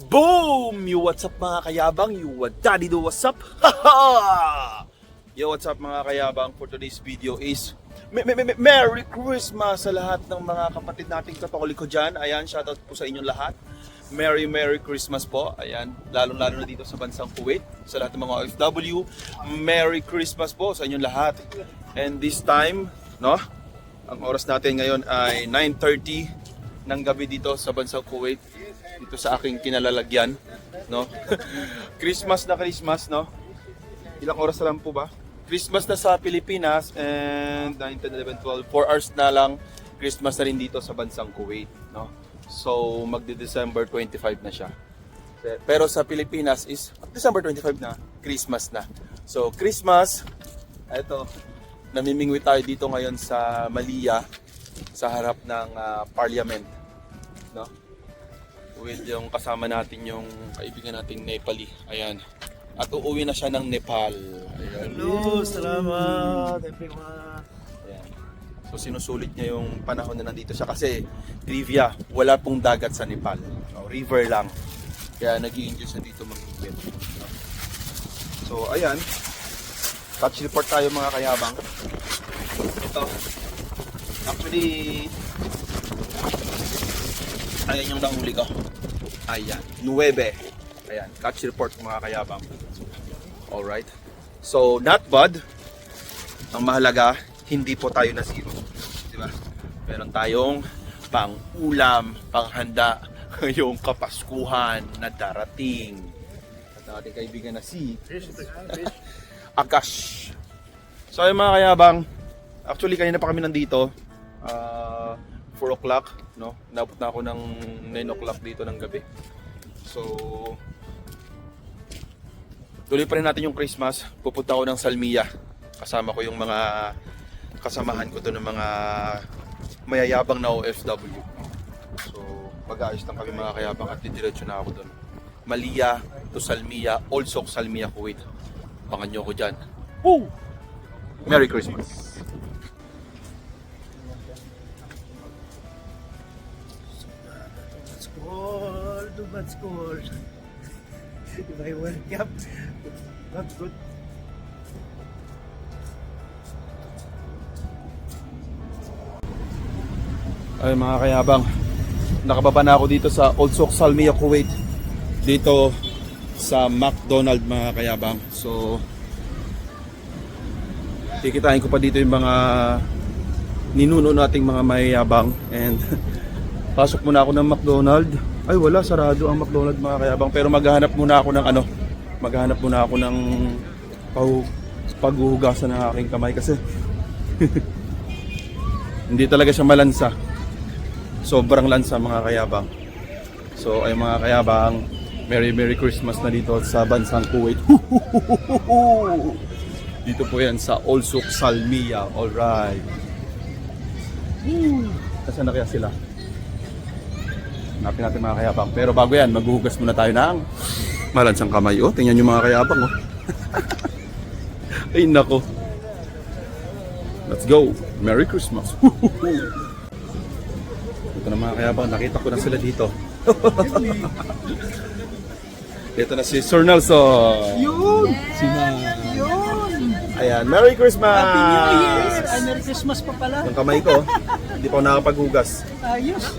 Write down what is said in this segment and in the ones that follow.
Boom! You what's up mga kayabang? You what daddy do what's up? Yo, what's up mga kayabang? For today's video is Merry Christmas sa lahat ng mga kapatid nating Katoliko dyan. Ayan, shoutout po sa inyong lahat. Merry Christmas po. Ayan, lalo na dito sa bansang Kuwait. Sa lahat ng mga OFW, Merry Christmas po sa inyong lahat. And this time, no? Ang oras natin ngayon ay 9:30 ng gabi dito sa bansang Kuwait. Dito sa aking kinalalagyan, no? Christmas, no? Ilang oras na lang po ba? Christmas na sa Pilipinas and 9, 10, 11, 12, 4 hours na lang Christmas na rin dito sa bansang Kuwait, no? So magde-December 25 na siya. Pero sa Pilipinas is December 25 na, Christmas na. So Christmas, eto, namimingwi tayo dito ngayon sa Malia sa harap ng Parliament, no? With yung kasama natin yung kaibigan nating Nepali. Ayan. At uuwi na siya ng Nepal. Ayan. Hello, salamat everyone. Ayan. So sinusulit niya yung panahon na nandito siya kasi trivia, wala pong dagat sa Nepal. No, river lang. Kaya nag-i-enjoy siya dito mag-iwit. So ayan. Touch report tayo mga kayabang. Ito. Actually, ayan yung nahuli ko. Ayan, 9. Ayan, catch report mga kayabang. Alright. So, not bad. Ang mahalaga, hindi po tayo na zero. Diba? Meron tayong pang-ulam, panghanda, yung kapaskuhan na darating. At ang ating kaibigan na si Akash. So, ayun mga kayabang, actually kanina pa kami nandito. 4 o'clock, no? Napot na ako ng 9 o'clock dito ng gabi. So, tuloy pa rin natin yung Christmas. Pupunta ako ng Salmiya. Kasama ko yung mga kasamahan ko doon ng mga mayayabang na OFW. So, mag-aayos lang kami mga kayabang at didiretso na ako doon. Malia to Salmiya, also Salmiya, Kuwait. Pangan nyo ko dyan. Woo! Merry Christmas! Too bad school. If I World Cup, not good. Ay mga kayabang, nakababa na ako dito sa Old Souk Salmiya, Kuwait. Dito sa McDonald's mga kayabang. So, tikitain ko pa dito yung mga ninuno nating mga mayayabang. And pasok muna ako ng McDonald's. Ay wala, sarado ang McDonald's mga kayabang. Pero maghahanap muna ako ng maghahanap muna ako ng paghuhugasan ng aking kamay kasi hindi talaga siya malansa. Sobrang lansa mga kayabang. So ay mga kayabang, Merry Christmas na dito sa bansang Kuwait. Dito po yan sa Old Souk Salmiya. Alright. Nasaan na kaya sila? Hanapin natin mga kayabang. Pero bago yan, maghuhugas muna tayo ng malansang kamay. Oh, tingnan nyo mga kayabang. Oh. Ay nako. Let's go. Merry Christmas. Ito na mga kayabang. Nakita ko na sila dito. Ito na si Sir Nelson. Yun! Yun! Ayan, Merry Christmas! Happy New Year! Ay, Merry Christmas pa pala. Yung kamay ko, hindi pa ako nakapaghugas. Ayos.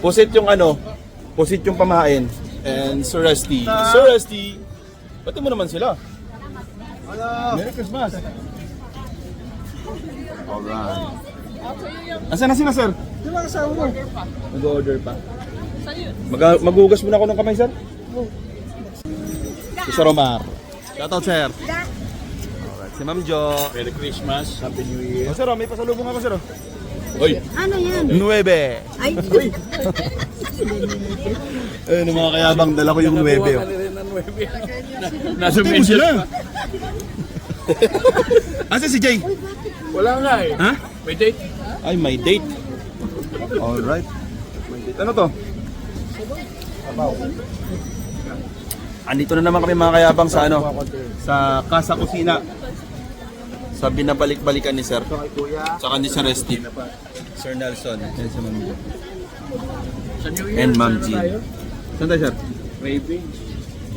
Pusit yung pusit yung pamahain. And Sir Rusty. Sir Rusty! Pati mo naman sila. Hello. Merry Christmas! Alright. Asan na sila, sir? Yung mga kasama mo. Mag-order pa. Maghugas muna ako ng kamay, sir. Si Sir Omar. Shoutout, sir. Alright, si Ma'am Jo. Merry Christmas. Happy New Year. Oh, sir, may pasalubong ako, sir. Oy, Ano yan? 9. Ay, Ayun, mga kayabang, dala ko yung 9. Oh. Nasa Tingnan mo sila. Asa si Jay? Wala nga eh. Ha? May date. Ay, may date. Alright. May date. Ano to? Andito na naman kami mga kayabang sa sa Casa Kusina. Sa binabalik-balikan ni Sir. Saka ni Sir Steve. Sir Nelson. And si Ma'am Jo. Sa New Year. And Ma'am Jean. tayo. Saan tayo, sir?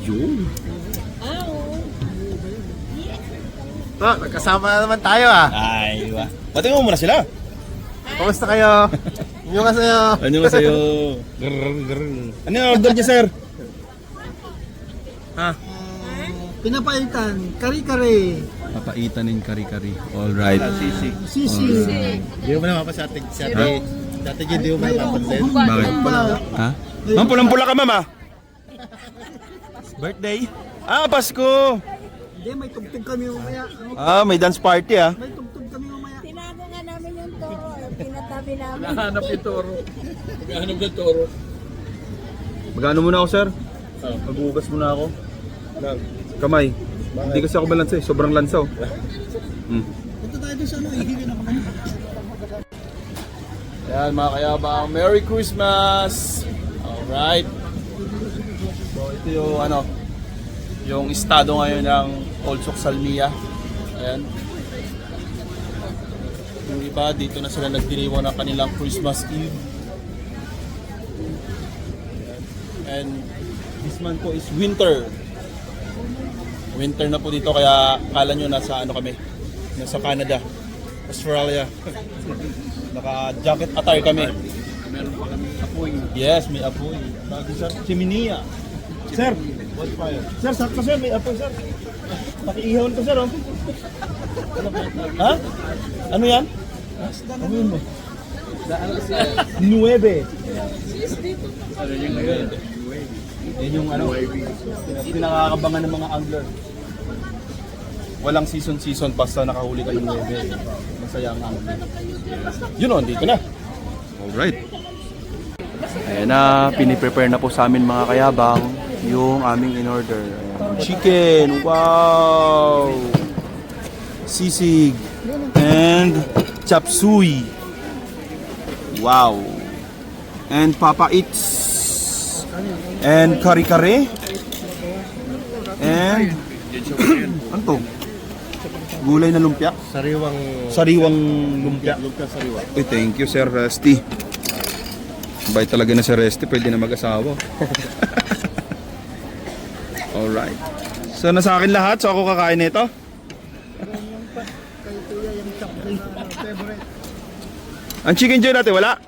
Yun. Nagkasama na naman tayo ah. Ay, wa. Pati mo muna sila. Kamusta kayo? Inyo ka sa'yo. Ano nga sa'yo? Ano yung order niya, sir? Ha? Pinapaitan, kari-kari. Papaitan ng kari-kari. Alright. Sisi. Hindi mo na mapasatig sa dati hindi mo mapapansin. Bakit? Ha? Ma'am, pulang-pula ka, ma'am, ah. Birthday? Ah, Pasko. Hindi, may tugtog kami mamaya. Ah, may dance party, ah. May tugtog kami mamaya. Tinago nga namin yung toro. Pinatabi namin. Hanap ng toro. Magano muna ako, sir? Maghugas muna ako. Kamay. Hindi kasi ako balansa, eh. Sobrang lansa, oh. Punta tayo doon sa ano, ihigin ako naman. Ayan, mga kayabang, Merry Christmas! Alright. So, ito yung ano, yung estado ngayon ng Old Salmia. Ayan. Yung iba, dito na sila nagdiriwang ng kanilang Christmas Eve. Ayan. And this month po is winter. Winter na po dito, kaya kala nyo nasa ano kami, nasa Canada, Australia. Naka-jacket attire kami. Meron pa kami apoy. Yes, may apoy. Tawag sa chiminia. Sir, What fire? sir, sakto sir, may apoy sir. Pakiihaw nito sir, oh. Ha? Ano yan? Ano yun mo? 9. Ano yung ngayon? Yan yung ano, pinakakabangan ng mga angler. Walang season basta nakahuli ka ng 9. Masaya ang angler. Yun o, dito na. Alright. Ayan na, piniprepare na po sa amin mga kayabang yung aming in-order. Ayan. Chicken, wow! Sisig, and chop suey. Wow! And Papa Eats, and kare-kare, and ano to? Gulay na lumpia? Sariwang lumpia. Lumpia sariwa. Uy, thank you Sir Rusty. Bait talaga na si Rusty, pwede na mag-asawa. Alright. So nasa akin lahat, so ako kakain nito. Ang chicken joy natin, wala?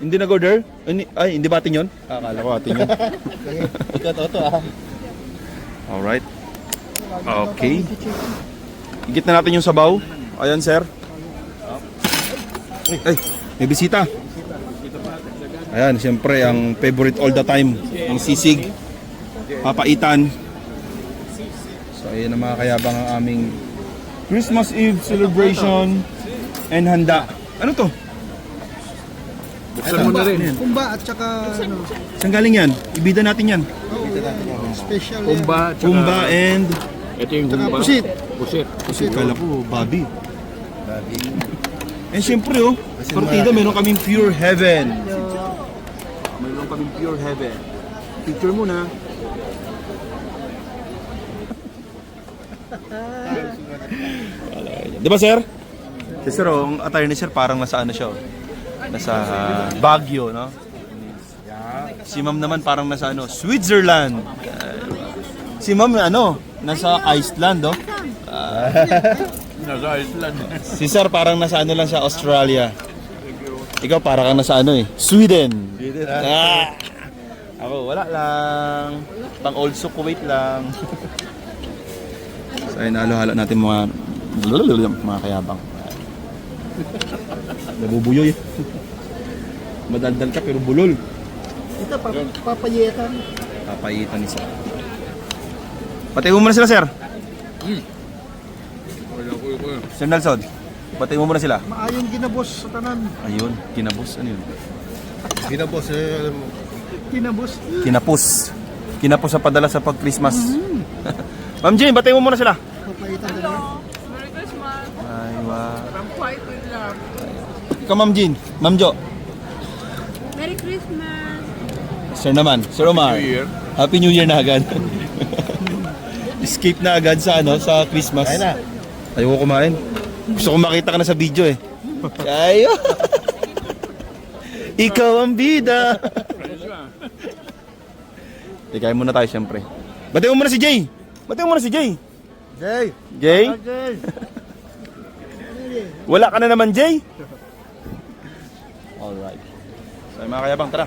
Hindi nag-order? Ay, hindi ba atin yun? Akala ko atin yun. Ito ah. Alright. Okay. Higit na natin yung sabaw. Ayan, sir. Ay, may bisita. Ayan, siyempre, ang favorite all the time. Ang sisig. Papaitan. So, ayan ang mga kayabang ang aming Christmas Eve celebration and handa. Ano to? Buksan mo na rin. Kumba at saka ano, Saan galing yan? Ibida natin yan. special Kumba. Kumba and... Ito yung Tsaka kumba. pusit. Pusit. Kala ko, Bobby. And syempre, oh, partida, meron kaming pure heaven. Meron kaming pure heaven. Picture muna. Di ba, sir? Si sir, oh, ang attire ni sir parang nasa ano siya, oh. Nasa Baguio, no? Si ma'am naman parang nasa ano, Switzerland. Si ma'am, ano, nasa Iceland, oh. Nasa Iceland. Si sir parang nasa ano lang siya, Australia. Ikaw parang kang nasa ano eh, Sweden. Ah! Ako wala lang. Pang also Kuwait lang. So ayun, halo-halo natin mga kayabang. Nabubuyoy. Madaldal ka pero bulol. Ito, papayetan. Papayitan ni sir. Pati mo muna sila, sir. Sir Nelson, pati mo muna sila. Maayong ginabos sa tanan. Ayun, kinabos. Ano yun? Ginabos. Alam mo. Kinabos. Kinapos. Kinapos sa padala sa pag-Christmas. Ma'am Jane, batay mo muna sila. Papayetan na lang. Merry Christmas. Ay, wow. From Quiet with Love. Ikaw, Ma'am Jane. Ma'am Jo. Merry Christmas. Sir naman. Sir Omar. New Year. Happy New Year na agad. Escape na agad sa ano, sa Christmas. Kaya na. Ayoko kumain. Gusto ko makita ka na sa video eh. Ayo. Ikaw ang bida. Tikain muna tayo siyempre. Batiin mo muna si Jay! Batiin mo muna si Jay! Jay! Jay? Jay! Wala ka na naman, Jay? Alright. So mga kayabang, tara.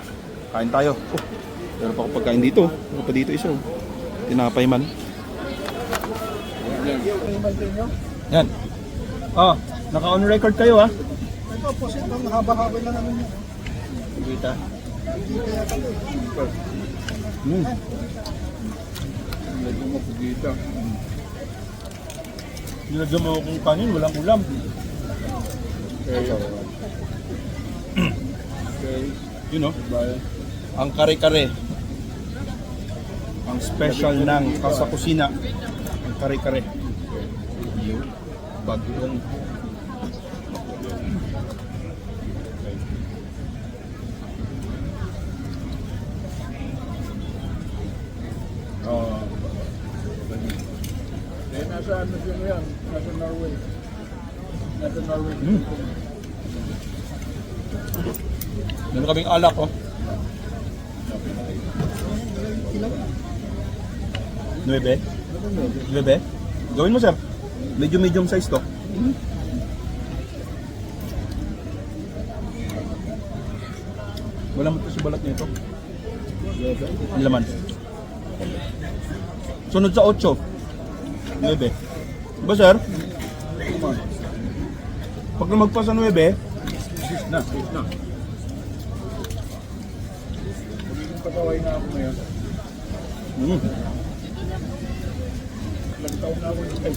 Kain tayo. Oh, meron pa ako pagkain dito. Meron pa dito isa. Oh. Tinapay man. Yan. Oh, naka-on record kayo ha. Ito, posit bang haba-haba lang naman yun. Kita. Hmm. Medyo mapugita. Nilagyan mo akong kanin, walang ulam. You know, ang kare-kare. Ang special ng Casa Kusina. Ang kare-kare. Bagong. Nasa ano siya yan? Nasa Norway. Nasa Norway. Meron kaming alak, oh. 9? 9? Gawin mo, sir. Medyo medium size to. Wala mo ito si balat nito. Ang laman. Sunod sa 8. 9. Diba, sir? Pag lumagpas sa 9, na. Pataway na ako ngayon. Ilang taon na ako yun.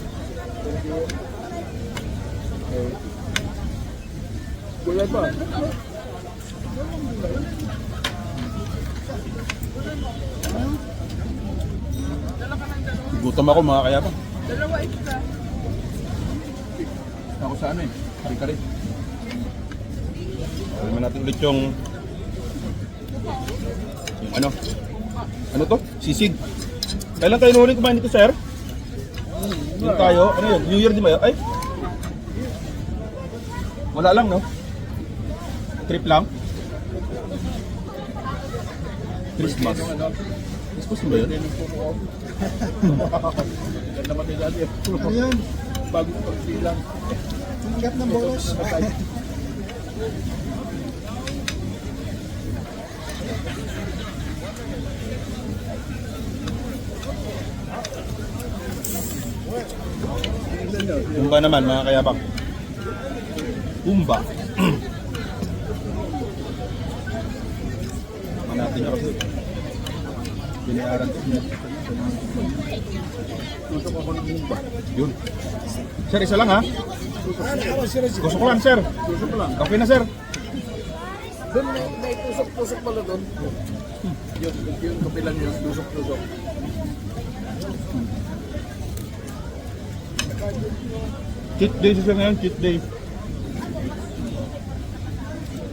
Wala pa. Gutom ako, mga kaya pa. Dalawa extra. Ako sa ano eh, kari-kari. Alamin natin ulit yung ano? Ano to? Sisig. Kailan kayo nuhuling kumain dito, sir? Yun tayo. Ano yun? New Year di ba yun? Ay? Wala lang, no? Trip lang? Christmas. Christmas ba yun? Ganda mati dati. Ano yun? Bagong pagsilang. Tingkat ng bolos. Pumba naman, mga kayabang. Pumba. Natin ako. Binayaran ko. Tusok ako ng mumba. Yun. Sir, isa lang ha? Tusok lang, sir. Tusok lang. Okay na, sir. Doon may tusok-tusok pala doon. Yung kapilan yun, tusok-tusok. Cheat day siya ngayon, cheat day.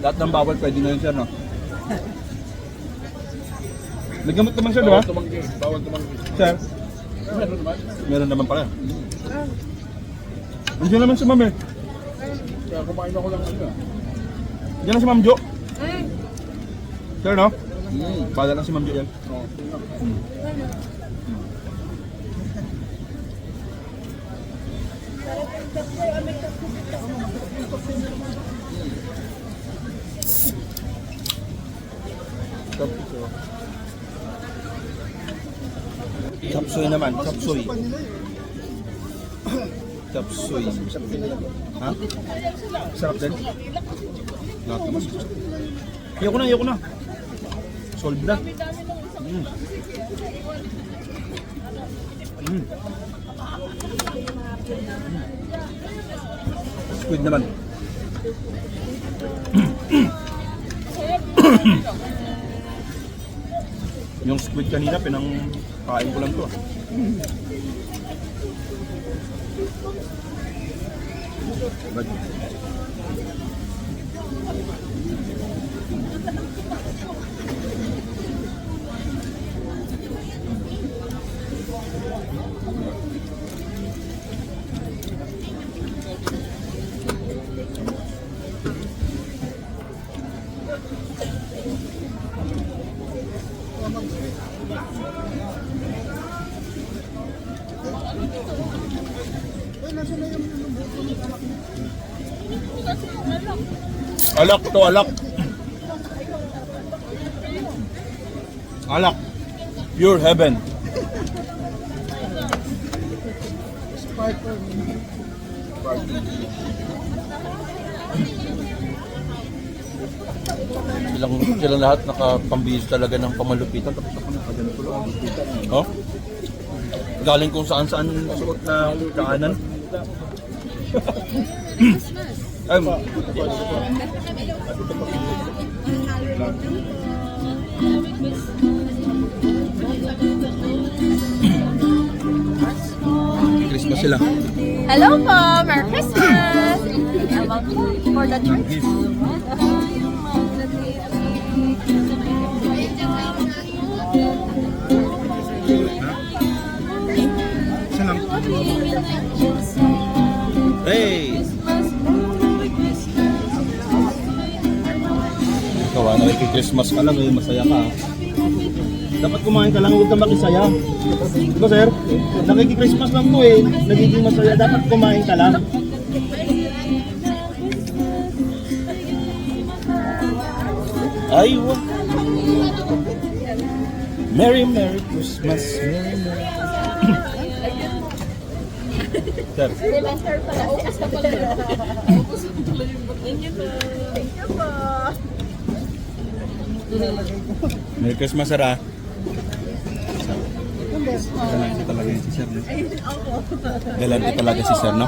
Lahat ng bawal pwede na yun, sir, no? Nagamot naman siya, di ba? Bawal tumanggi. Bawal tumanggi. Sir, Meron naman. meron naman pala. Andiyan naman si ma'am eh. Kaya kumain ako lang ano. Andiyan na si ma'am Jo. Ay, Sir, no? Pala lang si ma'am Jo yan. Oo. Chapsuy naman, chapsuy. Chapsuy. Ha? Sarap din. Lahat naman. Ayoko na. Solve na. Squid naman. Yung squid kanina, pinangkain ko lang to. Alak to, alak. Alak. Pure heaven. Silang lahat nakapambihis talaga ng pamalupitan. Tapos ako nakaganito lang. Oh? Galing kung saan-saan suot na kaanan. Ay, Christmas sila. Hello po! Merry Christmas! About for the church. Isa lang. Hey! Ikaw nakiki-Christmas ka lang, masaya ka. Dapat kumain ka lang, huwag ka makisaya. Diba sir? Nakiki-Christmas lang to nagiging masaya. Dapat kumain ka lang. Ay, wag. Merry Christmas. Merry Sir. Merry Christmas, sir, ah. Galante talaga si sir, no? Galante talaga si sir, no?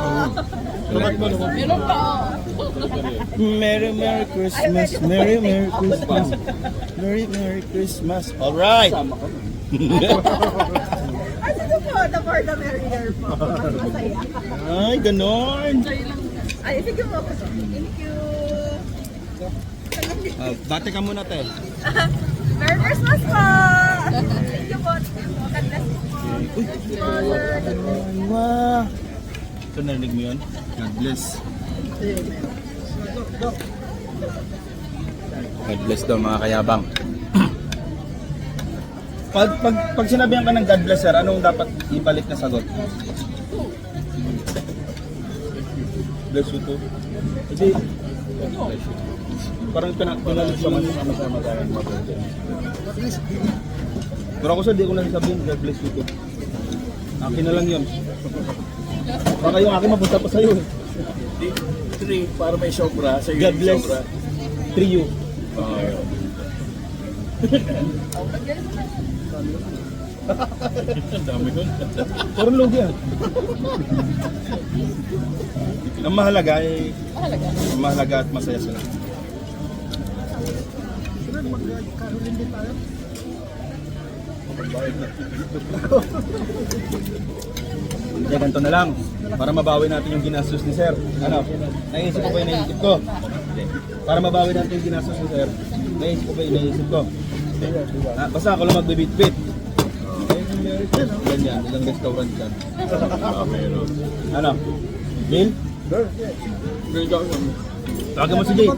Merry Christmas. Merry Christmas. Merry Christmas. All right. The for the merrier po. Mas masaya. Ay, ganon. Ay, sige po. Thank you. Bate ka muna, te. Merry Christmas po! Thank you po. God bless po. Wow. Ito, narinig mo yun? God bless. God bless daw, mga kayabang. Pag sinabihan ka ng God bless, sir, anong dapat ibalik na sagot? Bless you too. Hindi. Parang pinalit sa sama-sama tayo. Pero ako sir, di ko nasasabihin, God bless you too. Akin na lang yun. Baka yung akin mapunta pa sa'yo. 3 para may sobra. Sa God bless. 3 you. Ang dami ko. Parang lugi ah. Ang mahalaga ay mahalaga at masaya sila. Kaya ganito na lang para mabawi natin yung ginastos ni sir. Ano? Naisip ko ba yung naisip ko? Para mabawi natin yung ginastos ni sir. Naisip ko ba yung naisip ko? Basta ako lang magbibit-bit. Ganyan, ilang restaurant dyan. Ano? Bill? Tawagan mo si Jay.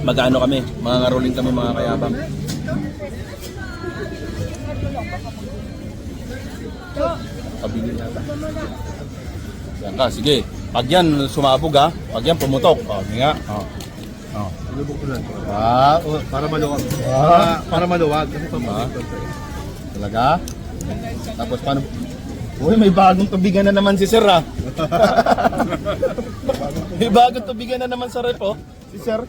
Mag-ano kami? Mga ngaruling kami, mga kayabang. Pabili nata. Yan ka, sige. Pag yan sumabog ha, pag yan pumutok. O, nga. O. Para maluwag. Para maluwag. Kasi Talaga? Tapos paano? Uy, may bagong tubigan na naman si sir ha. May bagong tubigan na naman sa rep oh. Si sir.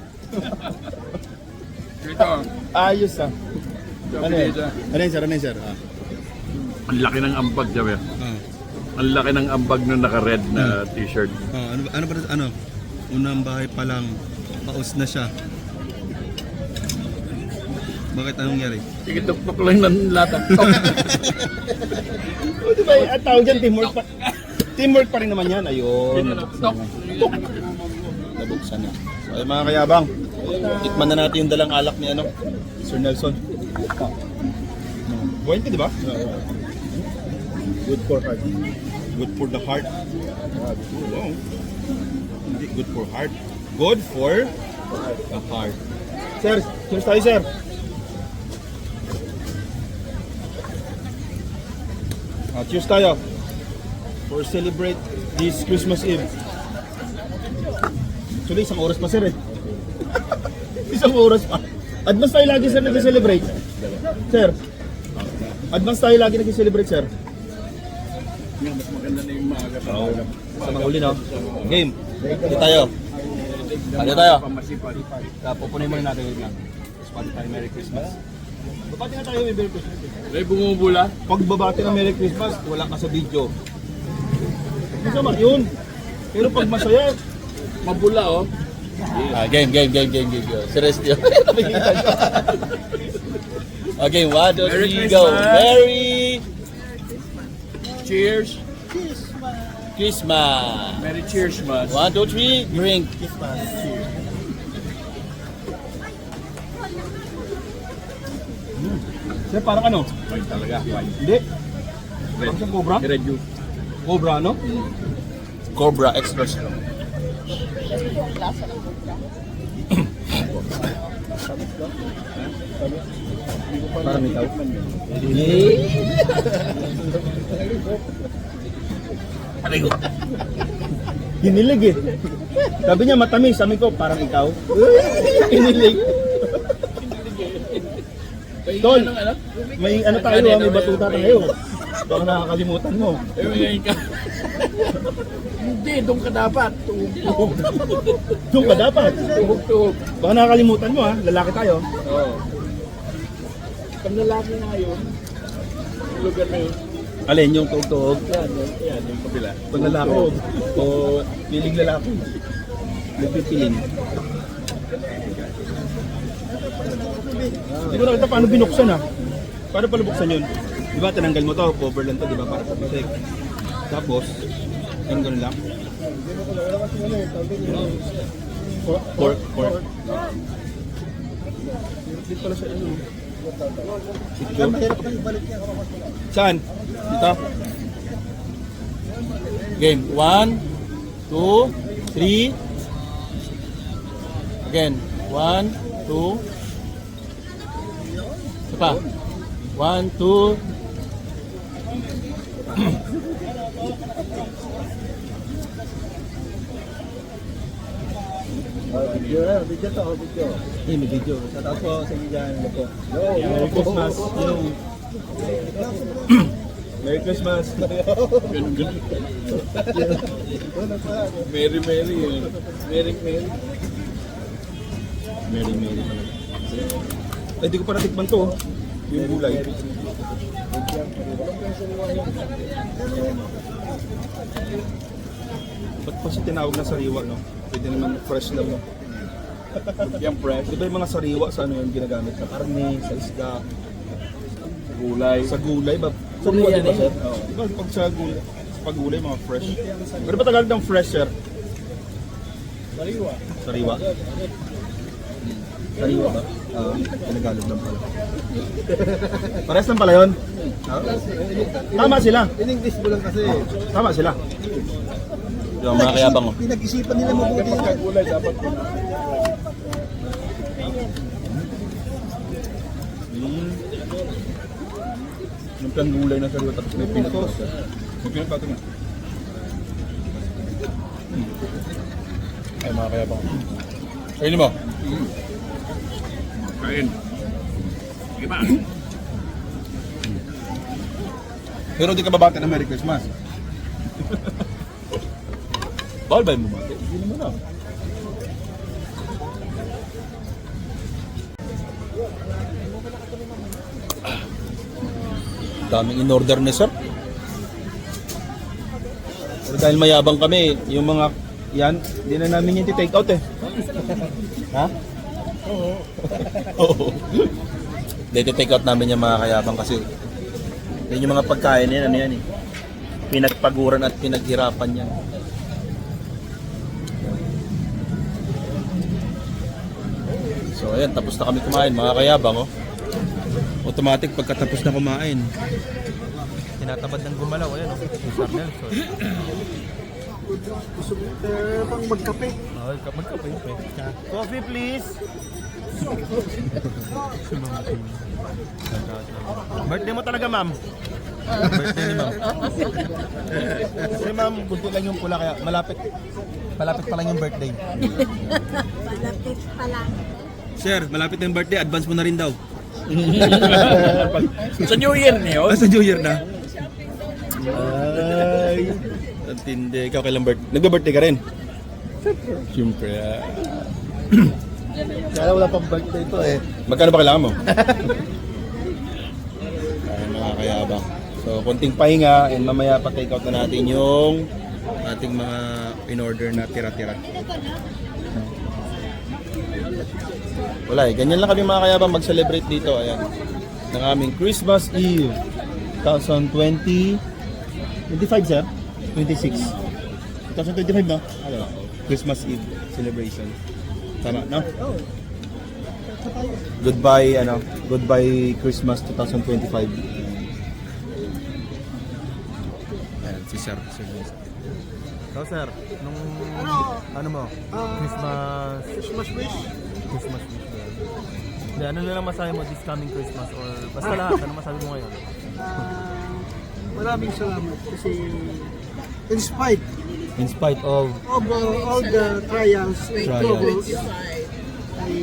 Ayos ah. Ano yun? Ano yun sir? Ano yun sir? Ang laki ng ambag, Javier. Ang laki ng ambag na naka-red na t-shirt. Ano ba ano? Unang bahay pa lang, paus na siya. Bakit anong nangyari? Tigitok-tok lang ng latag. O diba, at tawag dyan, teamwork pa. Teamwork pa rin naman yan. Ayun. Nabuksan na. So ay mga kayabang, tikman na natin yung dalang alak ni ano, Sir Nelson. Buhayin ka, di ba? Good for heart. Good for the heart. Wow. Hindi good for heart. Good for the heart. Sir, cheers tayo sir. Cheers tayo. For celebrate this Christmas Eve. Actually, isang oras pa sir eh. Isang oras pa. Advance tayo lagi sir nag-celebrate. Sir. Advance tayo lagi nag-celebrate sir. Mas maganda na yung maaga pa. Sa mga huli no. Game. Dito tayo. Ano tayo? Pamasipag. Pupunin muna natin yun nga. Spotify Merry Christmas. Babati na tayo Merry Christmas. May bumubula. Pag babati ng Merry Christmas, wala ka sa video. Masama yun. Pero pag masaya, Mabula oh. Game. Seriously. Okay, 1, 2, 3, go. Christmas. Merry Cheers. Christmas. Merry cheers, mas. 1, 2, 3, drink. sir parang ano? Ay, talaga. Hindi. Parang siyang cobra? Red juice. Cobra, no? Cobra Extra Strong. Parang ikaw. Hinilig eh. Sabi niya matamis, sabi ko parang ikaw. Hinilig. Tol, may ano tayo, may batuta tayo. Baka nakakalimutan mo. Eh, ngayon ka. Hindi, doon ka dapat. Tuhog-tuhog. Doon ka dapat. Tuhog-tuhog. Baka nakakalimutan mo ha, lalaki tayo. Oo. Pag lalaki na yun, yung lugar na yun, Alin yung tugtog? yan, yung kabila. Pag lalaki o piling lalaki. Nagpipiling. Hindi ko nakita paano binuksan ha. Paano pala buksan yun? Di ba tinanggal mo to, cover lang to, di ba? Para sa protect. Tapos, yung gano'n lang. Pork. Dito pala sa ano. Saan? Dito? Game 1, 2, 3. Again. 1, 2. Isa pa. 1, 2. May video. Shoutout po sa inyo dyan. Merry Christmas. Merry Christmas. Ganun. Merry yun. Merry. Merry talaga. Ay, di ko pa natikman to. Yung gulay. Ba't pa siya tinawag na sariwa, no? Pwede naman fresh lang, no? Yung fresh. Di ba yung mga sariwa sa ano yung ginagamit? Sa karne, sa isda, Gulay. sa gulay ba? Sariwa di ba, sir? Oo. Di ba pag sa gulay, sa pag-gulay, mga fresh? Ano ba Tagalog ng fresh, sir? Sariwa. Sariwa ba? Tinagalog lang pala. Parehas lang pala yun? Tama sila. In English mo lang kasi. Tama sila. Yung mga kayabang oh. Pinag-isipan nila mabuti. Gulay dapat. Yung plan gulay na sariwa tapos may peanut butter. May peanut butter nga. Ay mga kayabang. Ayun mo. Kain. Sige ba? Pero di ka babati ng Merry Christmas. Bawal ba yung bumati? Hindi naman na. Daming in-order ni sir. Pero dahil mayabang kami, yung mga yan, hindi na namin yung take out eh. Ha? Oo. Dito take out namin yung mga kayabang kasi yun yung mga pagkain yan, ano yan eh. Pinagpaguran at pinaghirapan yan. So ayan, tapos na kami kumain mga kayabang oh. Automatic pagkatapos na kumain. Tinatabad ng gumalaw, ayan oh. Sir Nelson. Gusto mo pang magkape. Okay, magkape. Coffee please. Birthday mo talaga, ma'am. Birthday ni ma'am. Kasi ma'am, kunti lang yung pula kaya malapit pa lang yung birthday. Malapit pa lang. Sir, malapit na yung birthday, advance mo na rin daw. Sa New Year niyo? Sa New Year na. Ay, ang tindi. Ikaw kailang birthday? Nagbe-birthday ka rin? Siyempre. Kaya wala pang birthday ito eh. Magkano ba kailangan mo? Ay, mga kayabang. So, konting pahinga and mamaya pa-take out na natin yung ating mga in-order na tira-tira. Wala eh, ganyan lang kami mga kayabang mag-celebrate dito. Ayan. Ng aming Christmas Eve 2020. 25 sir? 26. 2025 no? Ano? Christmas Eve celebration. Tama, no? Goodbye Christmas 2025. Ayan, si Sir. So sir, nung ano mo? Christmas wish. Christmas wish ba? Hindi, ano na lang masabi mo this coming Christmas or basta lahat, ano masabi mo ngayon? Maraming salamat kasi in spite In spite of of all the trials and troubles ay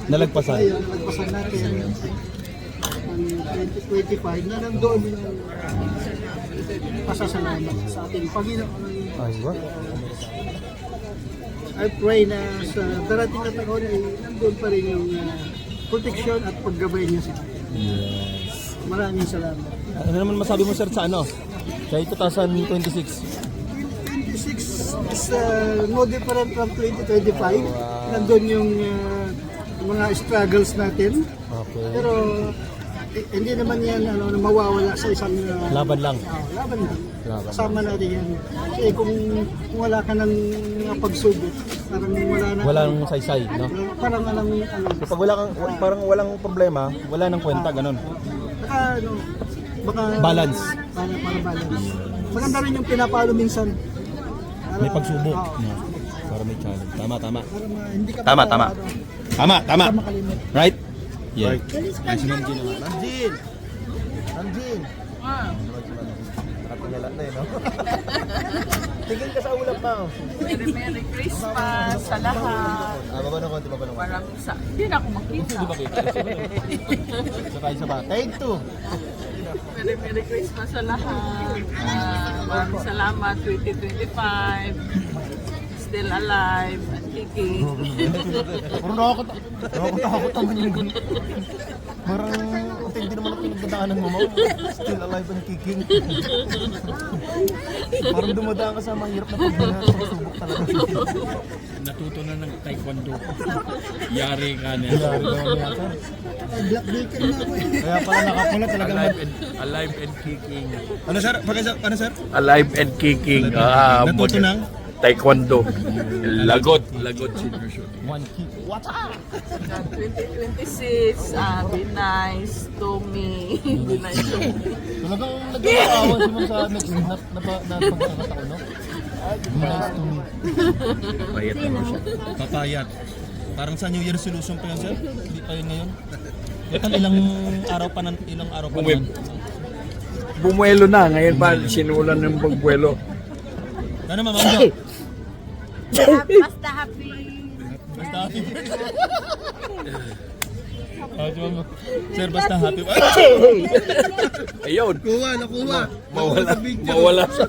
nalagpasan. tayo nagpasan natin ang 2025 na nandoon yung pasasalamat sa ating Panginoon. Ay, what? I pray na sa darating na taon ay nandoon pa rin yung proteksyon at paggabay niya sa atin. Yes. Maraming salamat. Ano naman masabi mo sir sa ano? Sa 2026? 26 is no different from 2025. Nandun yung mga struggles natin. Okay. Pero hindi naman yan mawawala sa isang Laban lang. laban lang. Laban. Kasama natin yan. Kasi kung wala ka ng mga pagsubok, parang wala na. Walang saysay, no? Parang Pag wala kang parang walang problema, wala nang kwenta ganun. baka Balance. Para balance. Maganda rin yung pinapalo minsan. May pagsubok. Oo. No. Para may challenge. Tama. Para hindi ka Tama. Tama. makalimot. Right? Yeah. Ay, si Ma'am Jean naman. Ma'am Jean! Ma'am Jean! Nakatingala na no? Tingin ka sa ulap, Ma'am. Merry Christmas sa lahat. Baba ng konti. Maraming hindi na ako makita. Sabay. Take two. Merry Christmas sa lahat. Maraming salamat. 2025. Still alive and kicking. Parang nakakatakot naman yung ganun. Parang hindi naman ang pinagdadaanan mo, Ma'am. Still alive and kicking. Parang dumadaan ka sa mahirap na pagsubok talaga. Natuto na ng taekwondo. Yari ka na. Yari naman yata. Black Baker na ako eh. Kaya pala nakapula talagang Alive and kicking. Ano sir? Ano sir? Alive and kicking. Natuto ng? Taekwondo. Lagot senior shooting. One kick. What's up? 2026, be nice to me. Be nice to me. Talagang nagkakaawan si Ma'am sa next na pagkakataon, no? Nice to me. Payat naman siya. Papayat. Parang sa New Year resolution pa yan, sir? Hindi pa yun ngayon? Yakan ilang araw pa naman? Bumuelo na. Ngayon pa sinulan ng pagbuelo. Ano Ma'am Ando? Basta happy. Basta happy. Sir, basta happy. Ayun. Nakuha. Mawala siya.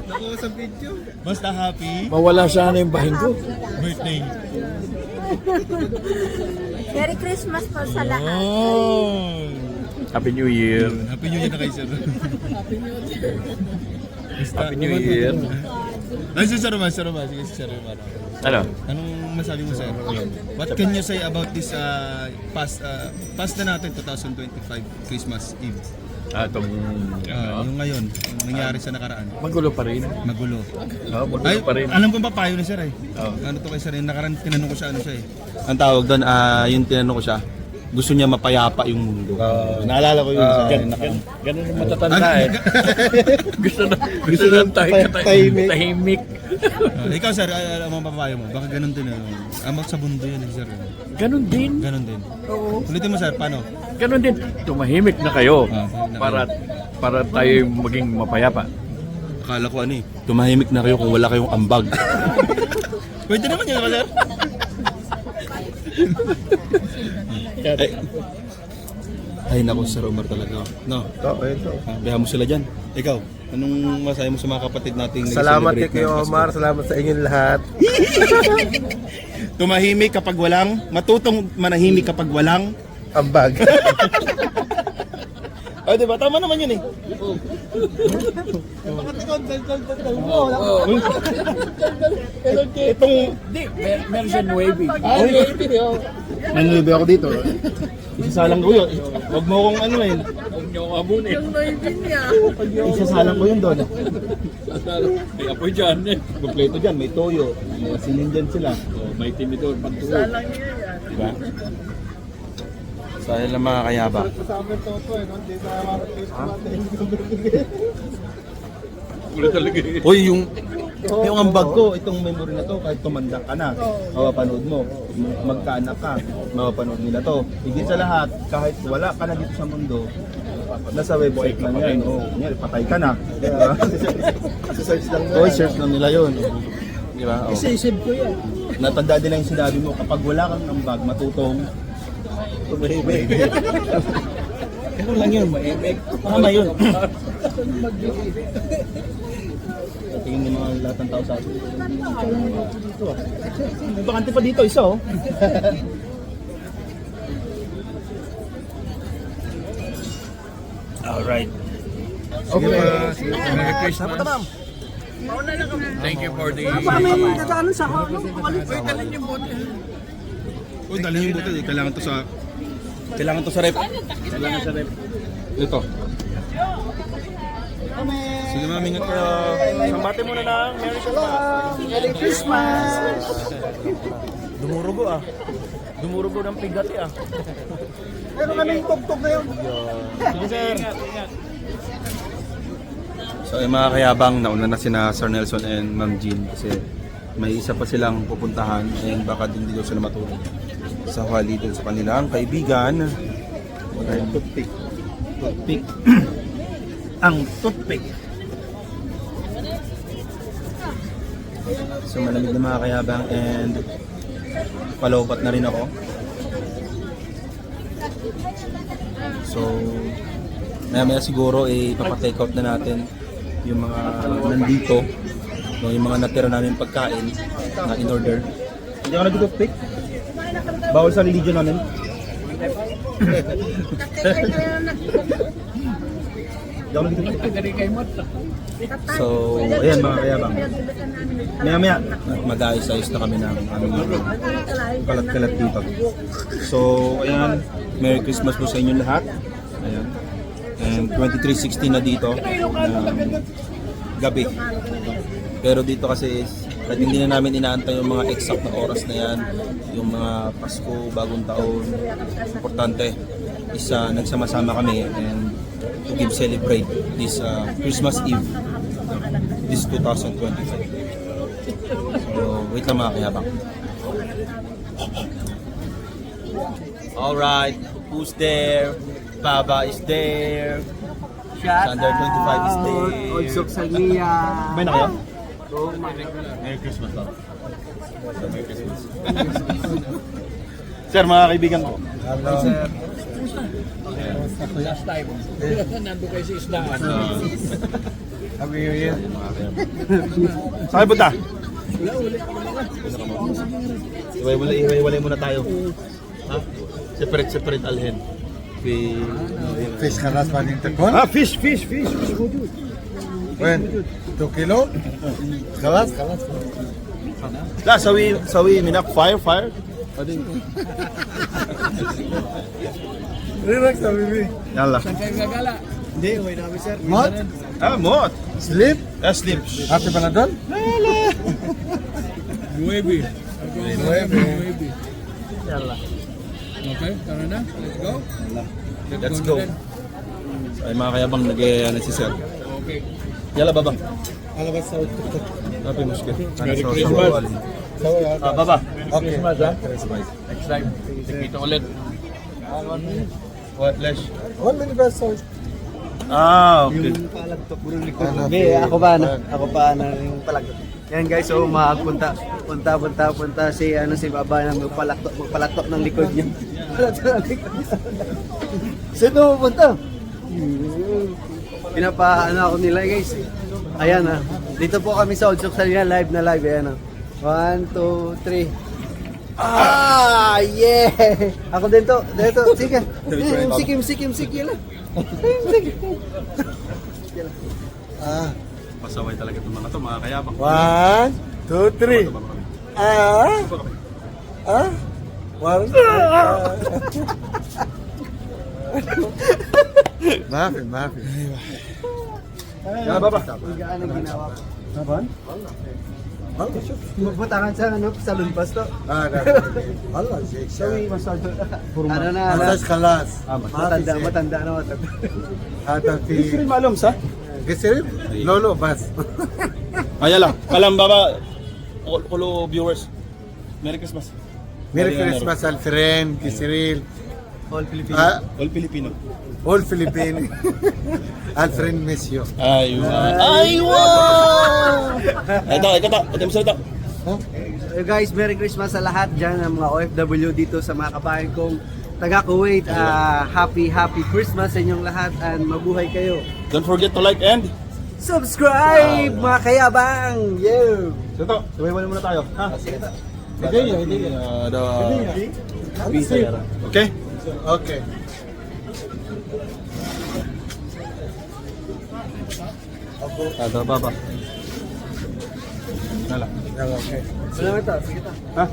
Nakuha sa video. Basta happy. Mawala siya na yung bahin ko. Birthday. Merry Christmas po sa lahat. Oh! Happy New Year. Happy New Year na kayo, sir. Happy New Year. Ay, si Sir Roman. Sige, si Sir Roman. Ano? Anong masabi mo, sir? What can you say about this past na natin, 2025 Christmas Eve? Itong Yung ngayon, yung nangyari sa nakaraan. magulo pa rin. Magulo. Magulo Ay, pa rin. alam ko papayo ni sir eh. Oo. Ano to kay sir, yung nakaraan tinanong ko siya ano siya eh. Ang tawag doon, yung tinanong ko siya, gusto niya mapayapa yung mundo. Naalala ko yun sa Ganun yung matatanda eh. gusto na tahimik. Ikaw sir, ang mga babae mo, baka ganun din. Amak sa mundo yan sir. Ganun din. Ganun din. Ulitin mo sir, paano? Ganun din. Tumahimik na kayo Ah, para tayo maging mapayapa. Akala ko tumahimik na kayo kung wala kayong ambag. Pwede naman yun, sir. Ay naku, Sir Omar talaga. No? Biyahan mo sila dyan. Ikaw, anong masaya mo sa mga kapatid nating Salamat nag-celebrate kay ng Pasko? Omar, salamat sa inyong lahat. Tumahimik kapag walang, matutong manahimik kapag walang. Ambag. Oh, diba? Tama naman yun eh. Itong Meron siya nuevi. nangyayari ako dito. Isasalang ko yun. Huwag mo kong ano eh. Huwag niyo ako abunin. Yung noivin niya. Isasalang ko yun doon. May apoy dyan eh. Kompleto dyan, may toyo, may asin dyan sila. May tinidor, pagtuwa. Salang niya yan. Diba? Sa lang mga kayaba. Ulit talaga eh. Uy, yung ambag ko, itong memory na to, kahit tumanda ka na, mapapanood mo. Magkaanak ka, mapapanood nila to. Higit sa lahat, kahit wala ka na dito sa mundo, nasa website lang yan. Kunyari, patay ka na. Diba? Search lang Oy, search lang nila yun. Diba? Isa-isip ko yan. Natanda din lang yung sinabi mo, kapag wala kang ambag, matutong tumahimik. Ganun lang yun, maibig. Tama yun. Tingin yung mga lahat ng tao sa atin. Dito ah. May bakante pa dito, isa oh. Alright. Okay. Merry Christmas. Thank you for the... May dadaanan sa ako. Uy, dali yung buto. Kailangan to sa... Kailangan to sa rep. Kailangan sa rep. Ito. Sige ma'am, ingat kayo. Sambate muna na. Merry Christmas. Merry Christmas! Dumurugo ah. Dumurugo ng pigati ah. Pero kaming tugtog na yun. Sige sir. So yung mga kayabang, nauna na sina Sir Nelson and Ma'am Jean kasi may isa pa silang pupuntahan and baka din dito sila matulog sa hali dun sa kanilang kaibigan. Ang toothpick. Toothpick. Ang toothpick. So malamig na mga kayabang and palawpat na rin ako. So maya siguro ipapa-take out na natin yung mga nandito, yung mga natira namin pagkain na in order. Hindi ako nag-toothpick. Bawal sa religion namin. Hindi ako nag-toothpick. So, ayan mga kayabang. Maya mag-ayos-ayos na kami ng aming kalat-kalat dito. So, ayan. Merry Christmas po sa inyo lahat. Ayan. And 23:16 na dito gabi. Pero dito kasi kahit hindi na namin inaantay yung mga exact na oras na yan, yung mga Pasko, Bagong Taon, importante isa nagsama-sama kami and to give celebrate this Christmas Eve this 2025. So wait lang mga kayabang. Alright, who's there? Baba is there. Sander 25 is there. Odsok sa Lia. May na kayo? Merry Christmas daw. Merry Christmas. Sir, mga kaibigan ko. Hello. Sir. Last time. Nandun kayo sa isdaan. Happy New Year. Saan kayo punta? Iwalay muna tayo. Ha? Separate alhen. Fish karas paling tekon. Ah, fish. When? 2 kilo? Kalas? La, sawi minak fire. Ading. Relax na, baby. Yalla. Hindi, uwi namin sir. Mot? Ah, mot. Sleep? Sleep. Happy pa na doon? Nuevi. Okay, tara na. Let's go. Let's go. So, ay mga kayabang nag-ano si Sir. Okay. Yala babang. Alabas sa ito. Happy Muskit. Merry Christmas. Baba. Okay. Christmas, ha? Next time, kita ulit. What, Flash? 1 minute best sir. Okay. Hindi, ako pa yung palagtot. Yan guys, so punta si Baba na magpalaktok ng likod niya. Sino pupunta? Ako nila guys. Ayan dito po kami sa Odsok sa live na live. Ayan 1, 2, 3. Yeah! Ako din to. Dito, sige. Sige lang. Sige. Pasaway talaga itong mga to, mga kayabang. 1, 2, 3. Mafi. Yala baba. Gaan ang ginawa ko. Naban? Magbutangan sa lumpas to. Allah, Sawi, masyado. Masas kalas. Matanda na. Hata Hindi fi. malum sa? Gisirin? Lolo, bas. Ayala. Kalam baba. Kulo viewers. Merry Christmas. Merry Christmas, Alfred, Gisiril, All Filipino. All Filipino. all Philippine. Alfred miss you. Aywa! Ito mo Guys, Merry Christmas sa lahat dyan, ang mga OFW dito sa mga kabayan kong taga Kuwait. Happy Christmas sa inyong lahat and mabuhay kayo. Don't forget to like and Subscribe mga kayabang! Yo! Ito, sabay muna tayo. Ha? Hindi. Okay? Okay. Ada baba. Nala. Okay. Salamat ta, sige ta. Ha?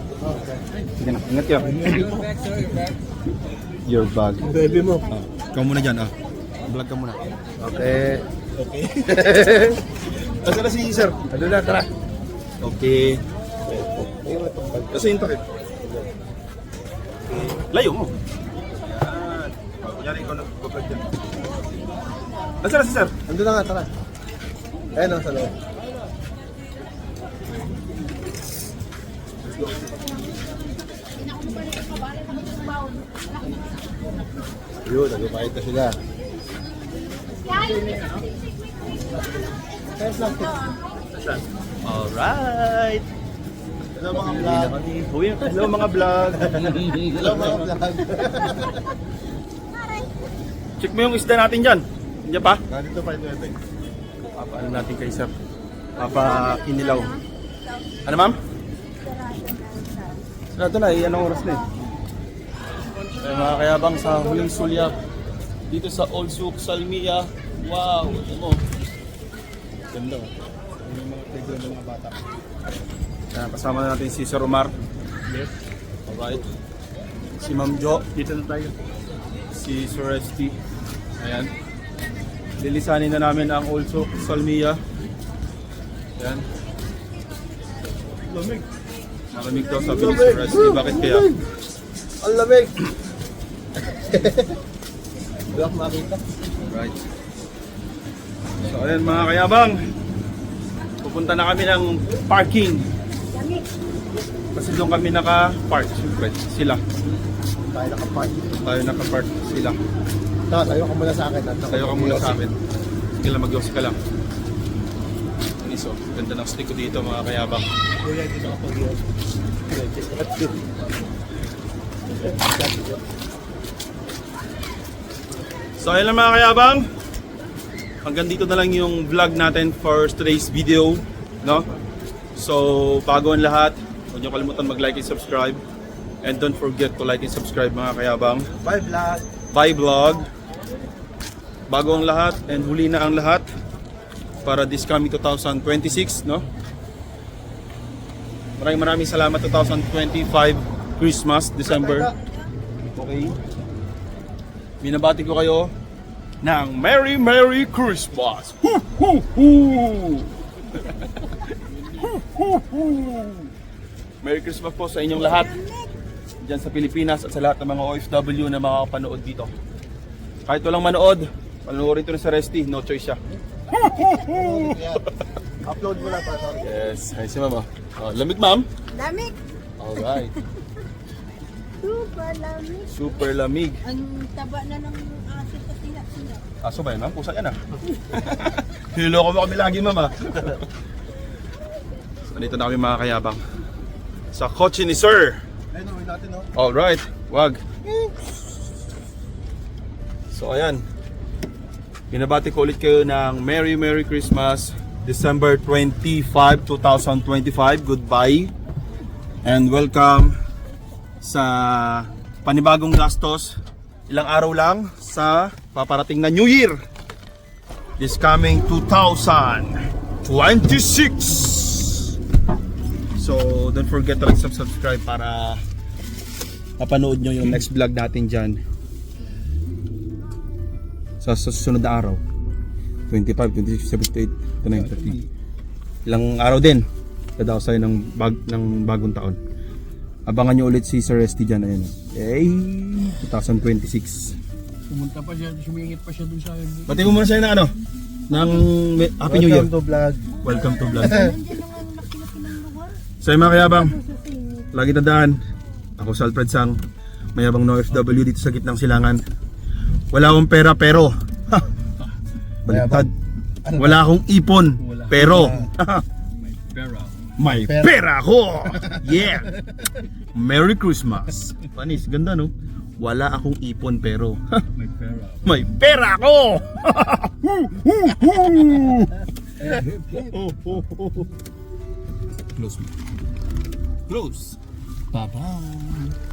Sige na, ingat kayo. Your bag. Baby mo. Ikaw muna dyan, vlog ka muna. Okay. Nasaan na si sir? Ano na, tara. Okay. Kasi yung takip. Layo mo. Yan. Kunyari ikaw nag-vlog dyan. Nasaan na si sir? Ando na nga, tara. Ayun ang sa loob. Yun, nagpapahit na sila. Alright! Hello mga vlog! Hello mga vlog! Hello mga vlog! Check mo yung isda natin dyan. Diyan pa? Ganito pa ito. Papaano natin kay sir? Papakinilaw. Ano ma'am? Ito na, anong oras na eh? Ay, mga kayabang sa huling sulyap dito sa Old Souk Salmiya. Wow! Ito mo. Ganda oh. Yung mga playground ng mga bata. Ayan, kasama na natin si Sir Omar. Yes. Alright. Si Ma'am Jo. Dito na tayo. Si Sir Resty. Ayan. Lilisanin na namin ang Old Souk Salmiya. Ayan. Lamig. Malamig daw sabi ni Sir Resty. Bakit kaya? Ang lamig. Hindi ako makita. Right. So ayan mga kayabang, pupunta na kami ng parking. Kasi doon kami naka-park, siyempre, sila. Tayo nakapark. Tayo naka-park, sila. Tayo ka muna sa akin. Tayo ka muna sa amin. Sige lang, mag-yosi ka lang. So, ganda ng stick ko dito mga kayabang. Kuya, dito ako pag-iwas. So ayun lang mga kayabang, hanggang dito na lang yung vlog natin for today's video, no? So bago ang lahat, huwag niyo kalimutan mag-like and subscribe, and don't forget to like and subscribe mga kayabang. Bye vlog. Bye vlog. Bago ang lahat and huli na ang lahat para this coming 2026, no? Maraming salamat. 2025 Christmas, December. Okay. Binabati ko kayo ng Merry Christmas! Hoo, hoo, hoo! Hoo, hoo, hoo! Merry Christmas po sa inyong lahat. dyan sa Pilipinas at sa lahat ng mga OFW na makakapanood dito. Kahit walang manood, panoorin ito sa Resty, no choice siya. Upload mo na pa. Sorry. Yes, hi si mama. Oh, lamig ma'am. Lamig. Alright. Super lamig. Super lamig. Ang taba na ng aso sa sila. Aso ba yun ma'am? Pusa yan ah. Niloloko mo kami lagi ma'am ah. So, dito na kami mga kayabang. Sa kotse ni Sir. Ayun, uwi natin, no? Alright, wag. So ayan. Binabati ko ulit kayo ng Merry Christmas. December 25, 2025. Goodbye. And welcome sa panibagong gastos. Ilang araw lang sa paparating na New Year. This coming 2026. So don't forget to like, subscribe para mapanood nyo yung next vlog natin dyan sa susunod na araw. 25, 26, 78, 29, 30. Ilang araw din dadaw sa'yo ng bagong taon. Abangan nyo ulit si Sir Resty dyan. Ayun. 2026. Pumunta pa siya, sumingit pa siya dun sa akin. Pati mo muna sa'yo ng ano? Ng Happy New Year. Welcome to vlog. Welcome to vlog. Sa mga kayabang, lagi tandaan, ako si Alfred Sang, mayabang no OFW dito sa gitnang silangan. Wala akong pera pero, baliktad. Wala akong ipon pero, may pera ako! Yeah! Merry Christmas! Panis, ganda no? Wala akong ipon pero, may pera ako! Close mo. Close. Bye-bye.